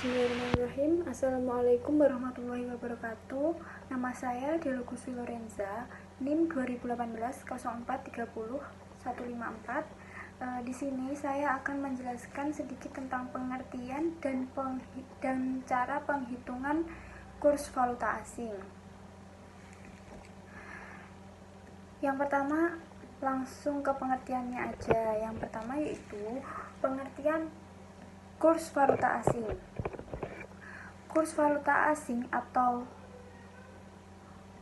Bismillahirrahmanirrahim. Assalamualaikum warahmatullahi wabarakatuh. Nama saya Delo Guswi Lorenza, NIM 2018 0430 154. Di sini saya akan menjelaskan sedikit tentang pengertian dan cara penghitungan kurs valuta asing. Yang pertama, langsung ke pengertiannya aja. Yang pertama yaitu pengertian kurs valuta asing. Kurs valuta asing atau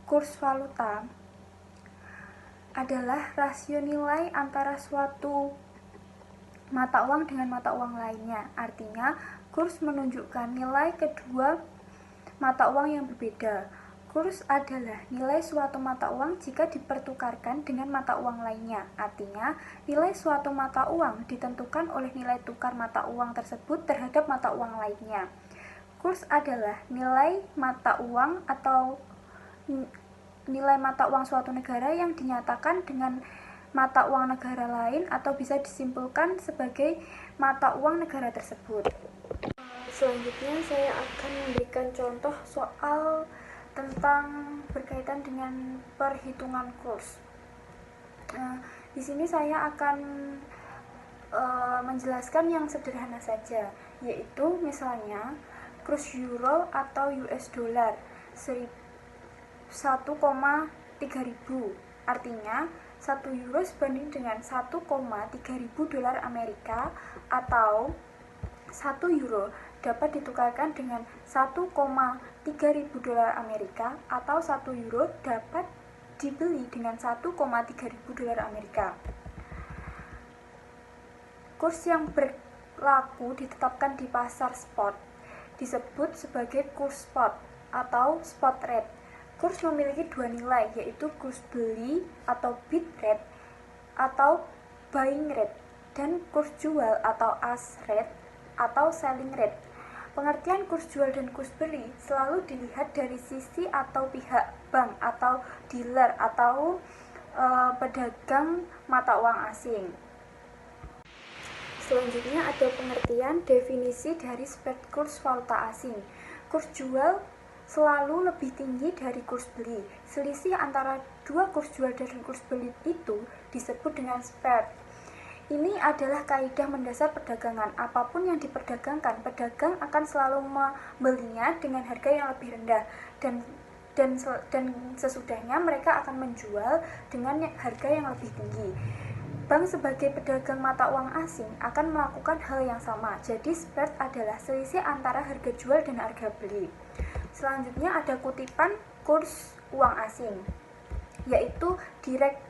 kurs valuta adalah rasio nilai antara suatu mata uang dengan mata uang lainnya. Artinya, kurs menunjukkan nilai kedua mata uang yang berbeda. Kurs adalah nilai suatu mata uang jika dipertukarkan dengan mata uang lainnya. Artinya, nilai suatu mata uang ditentukan oleh nilai tukar mata uang tersebut terhadap mata uang lainnya. Kurs adalah nilai mata uang atau nilai mata uang suatu negara yang dinyatakan dengan mata uang negara lain atau bisa disimpulkan sebagai mata uang negara tersebut. Selanjutnya saya akan memberikan contoh soal tentang berkaitan dengan perhitungan kurs. Di sini saya akan menjelaskan yang sederhana saja, yaitu misalnya kurs euro atau US dollar 1,3000. Artinya 1 euro sebanding dengan 1,3000 dolar Amerika, atau 1 euro dapat ditukarkan dengan 1,3000 dolar Amerika, atau 1 euro dapat dibeli dengan 1,3000 dolar Amerika. Kurs yang berlaku ditetapkan di pasar spot disebut sebagai kurs spot atau spot rate. Kurs memiliki dua nilai, yaitu kurs beli atau bid rate atau buying rate, dan kurs jual atau ask rate atau selling rate. Pengertian kurs jual dan kurs beli selalu dilihat dari sisi atau pihak bank atau dealer atau pedagang mata uang asing. Selanjutnya ada pengertian definisi dari spread kurs valuta asing. Kurs jual selalu lebih tinggi dari kurs beli. Selisih antara dua kurs jual dan kurs beli itu disebut dengan spread. Ini adalah kaidah mendasar perdagangan. Apapun yang diperdagangkan, pedagang akan selalu membelinya dengan harga yang lebih rendah, dan sesudahnya mereka akan menjual dengan harga yang lebih tinggi. Bank sebagai pedagang mata uang asing akan melakukan hal yang sama. Jadi spread adalah selisih antara harga jual dan harga beli. Selanjutnya ada kutipan kurs uang asing, yaitu direct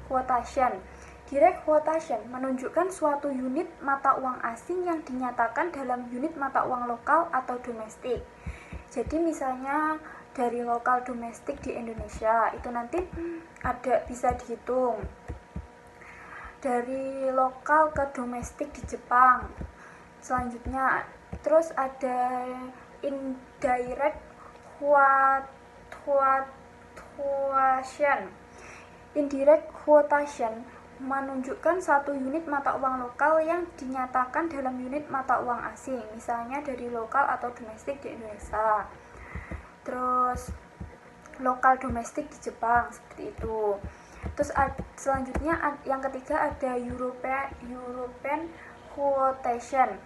quotation. Direct quotation menunjukkan suatu unit mata uang asing yang dinyatakan dalam unit mata uang lokal atau domestik. Jadi misalnya dari lokal domestik di Indonesia itu nanti bisa dihitung dari lokal ke domestik di Jepang. Selanjutnya terus ada indirect quotation. Indirect quotation menunjukkan satu unit mata uang lokal yang dinyatakan dalam unit mata uang asing, misalnya dari lokal atau domestik di Indonesia, terus lokal domestik di Jepang, seperti itu. Terus selanjutnya yang ketiga ada European quotation.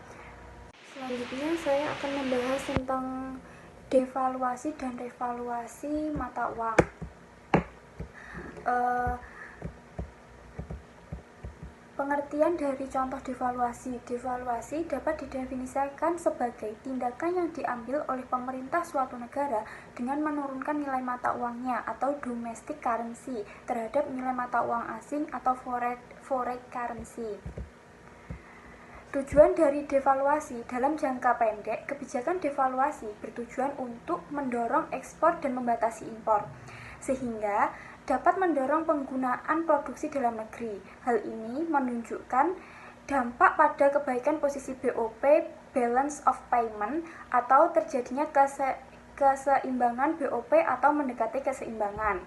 Selanjutnya saya akan membahas tentang devaluasi dan revaluasi mata uang. Pengertian dari contoh devaluasi. Devaluasi dapat didefinisikan sebagai tindakan yang diambil oleh pemerintah suatu negara dengan menurunkan nilai mata uangnya atau domestic currency terhadap nilai mata uang asing atau foreign currency. Tujuan dari devaluasi dalam jangka pendek, kebijakan devaluasi bertujuan untuk mendorong ekspor dan membatasi impor, sehingga dapat mendorong penggunaan produksi dalam negeri. Hal ini menunjukkan dampak pada kebaikan posisi BOP, balance of payment, atau terjadinya keseimbangan BOP atau mendekati keseimbangan.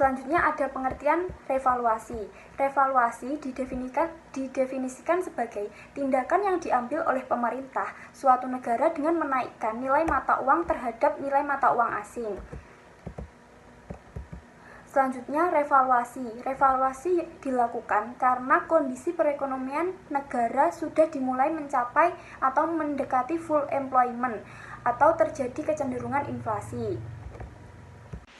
Selanjutnya ada pengertian revaluasi. Revaluasi didefinisikan sebagai tindakan yang diambil oleh pemerintah suatu negara dengan menaikkan nilai mata uang terhadap nilai mata uang asing. Selanjutnya revaluasi. Revaluasi dilakukan karena kondisi perekonomian negara sudah dimulai mencapai atau mendekati full employment atau terjadi kecenderungan inflasi.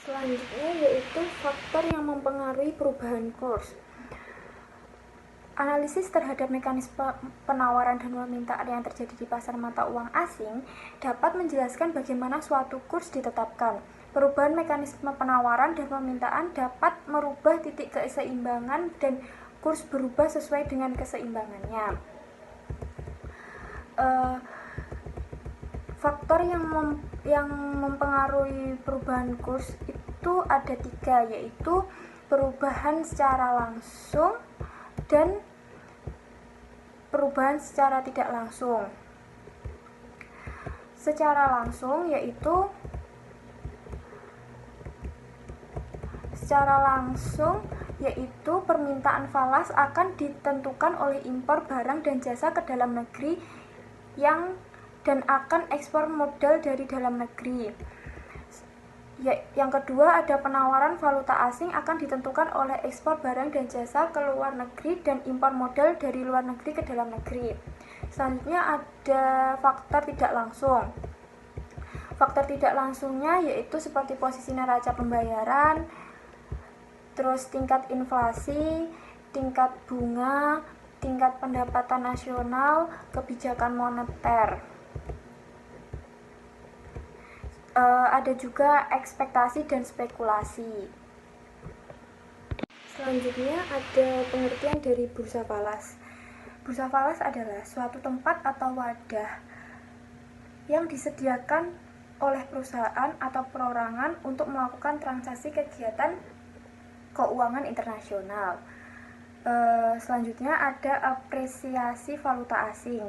Selanjutnya yaitu faktor yang mempengaruhi perubahan kurs. Analisis terhadap mekanisme penawaran dan permintaan yang terjadi di pasar mata uang asing dapat menjelaskan bagaimana suatu kurs ditetapkan. Perubahan mekanisme penawaran dan permintaan dapat merubah titik keseimbangan dan kurs berubah sesuai dengan keseimbangannya. Faktor yang mempengaruhi perubahan kurs itu ada 3, yaitu perubahan secara langsung dan perubahan secara tidak langsung. Secara langsung yaitu permintaan falas akan ditentukan oleh impor barang dan jasa ke dalam negeri dan akan ekspor modal dari dalam negeri. Yang kedua ada penawaran valuta asing akan ditentukan oleh ekspor barang dan jasa ke luar negeri dan impor modal dari luar negeri ke dalam negeri. Selanjutnya ada faktor tidak langsung. Faktor tidak langsungnya yaitu seperti posisi neraca pembayaran, terus tingkat inflasi, tingkat bunga, tingkat pendapatan nasional, kebijakan moneter. Ada juga ekspektasi dan spekulasi. Selanjutnya ada pengertian dari bursa falas. Bursa falas adalah suatu tempat atau wadah yang disediakan oleh perusahaan atau perorangan untuk melakukan transaksi kegiatan keuangan internasional. Selanjutnya ada apresiasi valuta asing,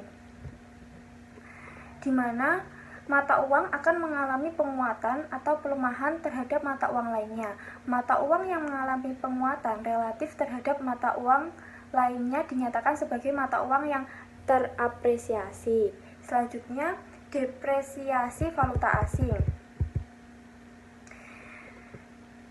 di mana mata uang akan mengalami penguatan atau pelemahan terhadap mata uang lainnya. Mata uang yang mengalami penguatan relatif terhadap mata uang lainnya dinyatakan sebagai mata uang yang terapresiasi. Selanjutnya, depresiasi valuta asing.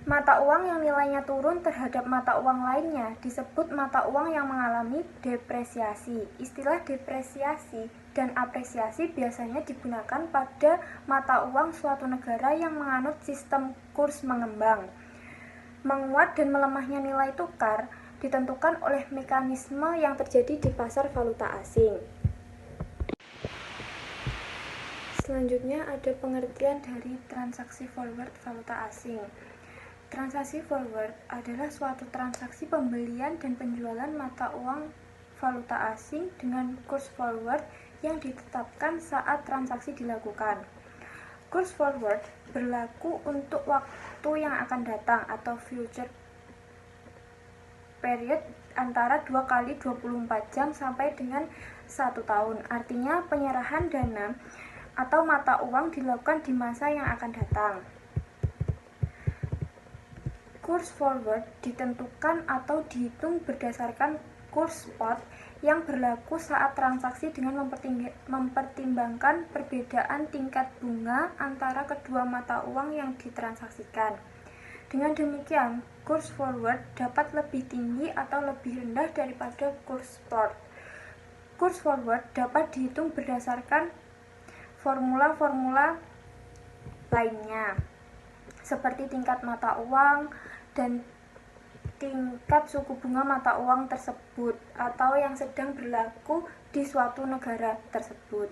Mata uang yang nilainya turun terhadap mata uang lainnya disebut mata uang yang mengalami depresiasi. Istilah depresiasi dan apresiasi biasanya digunakan pada mata uang suatu negara yang menganut sistem kurs mengembang. Menguat dan melemahnya nilai tukar ditentukan oleh mekanisme yang terjadi di pasar valuta asing. Selanjutnya ada pengertian dari transaksi forward valuta asing. Transaksi forward adalah suatu transaksi pembelian dan penjualan mata uang valuta asing dengan kurs forward yang ditetapkan saat transaksi dilakukan. Kurs forward berlaku untuk waktu yang akan datang atau future period antara 2 kali 24 jam sampai dengan 1 tahun. Artinya penyerahan dana atau mata uang dilakukan di masa yang akan datang. Kurs forward ditentukan atau dihitung berdasarkan kurs spot yang berlaku saat transaksi dengan mempertimbangkan perbedaan tingkat bunga antara kedua mata uang yang ditransaksikan. Dengan demikian, kurs forward dapat lebih tinggi atau lebih rendah daripada kurs spot. Kurs forward dapat dihitung berdasarkan formula-formula lainnya, seperti tingkat mata uang dan tingkat suku bunga mata uang tersebut atau yang sedang berlaku di suatu negara tersebut.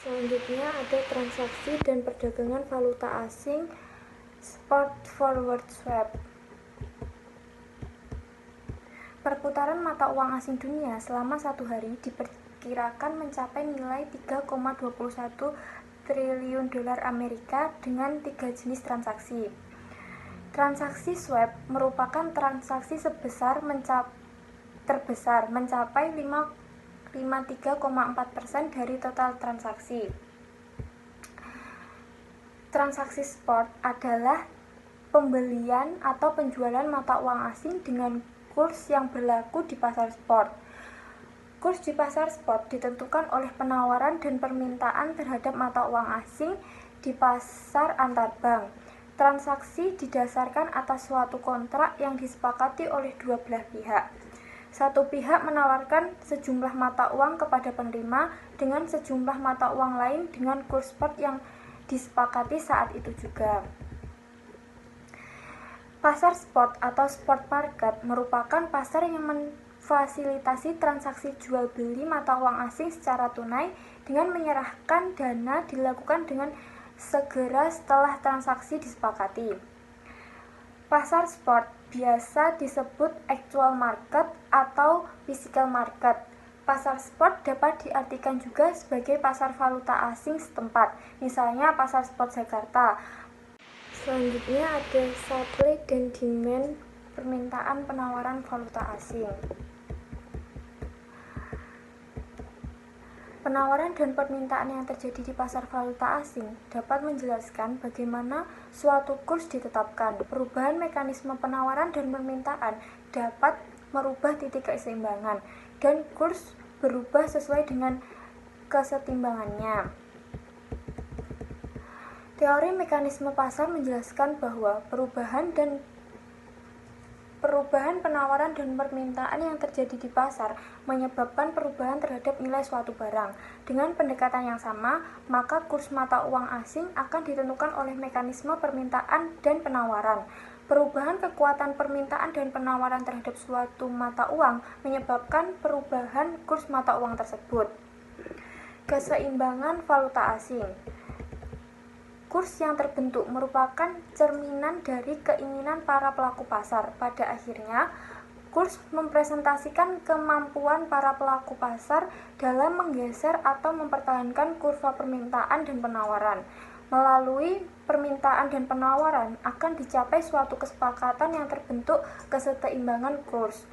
Selanjutnya ada transaksi dan perdagangan valuta asing spot forward swap. Perputaran mata uang asing dunia selama 1 hari diperkirakan mencapai nilai 3,21 triliun dolar Amerika dengan 3 jenis transaksi. Transaksi swap merupakan transaksi terbesar mencapai 53,4% dari total transaksi. Transaksi spot adalah pembelian atau penjualan mata uang asing dengan kurs yang berlaku di pasar spot. Kurs di pasar spot ditentukan oleh penawaran dan permintaan terhadap mata uang asing di pasar antar bank. Transaksi didasarkan atas suatu kontrak yang disepakati oleh dua belah pihak. Satu pihak menawarkan sejumlah mata uang kepada penerima dengan sejumlah mata uang lain dengan kurs spot yang disepakati saat itu juga. Pasar spot atau spot market merupakan pasar yang memfasilitasi transaksi jual beli mata uang asing secara tunai dengan menyerahkan dana dilakukan dengan segera setelah transaksi disepakati. Pasar spot biasa disebut actual market atau physical market. Pasar spot dapat diartikan juga sebagai pasar valuta asing setempat, misalnya pasar spot Jakarta. Selanjutnya ada supply dan demand, permintaan penawaran valuta asing. Penawaran dan permintaan yang terjadi di pasar valuta asing dapat menjelaskan bagaimana suatu kurs ditetapkan. Perubahan mekanisme penawaran dan permintaan dapat merubah titik keseimbangan, dan kurs berubah sesuai dengan kesetimbangannya. Teori mekanisme pasar menjelaskan bahwa perubahan penawaran dan permintaan yang terjadi di pasar menyebabkan perubahan terhadap nilai suatu barang. Dengan pendekatan yang sama, maka kurs mata uang asing akan ditentukan oleh mekanisme permintaan dan penawaran. Perubahan kekuatan permintaan dan penawaran terhadap suatu mata uang menyebabkan perubahan kurs mata uang tersebut. Keseimbangan valuta asing. Kurs yang terbentuk merupakan cerminan dari keinginan para pelaku pasar. Pada akhirnya, kurs mempresentasikan kemampuan para pelaku pasar dalam menggeser atau mempertahankan kurva permintaan dan penawaran. Melalui permintaan dan penawaran akan dicapai suatu kesepakatan yang terbentuk keseimbangan kurs.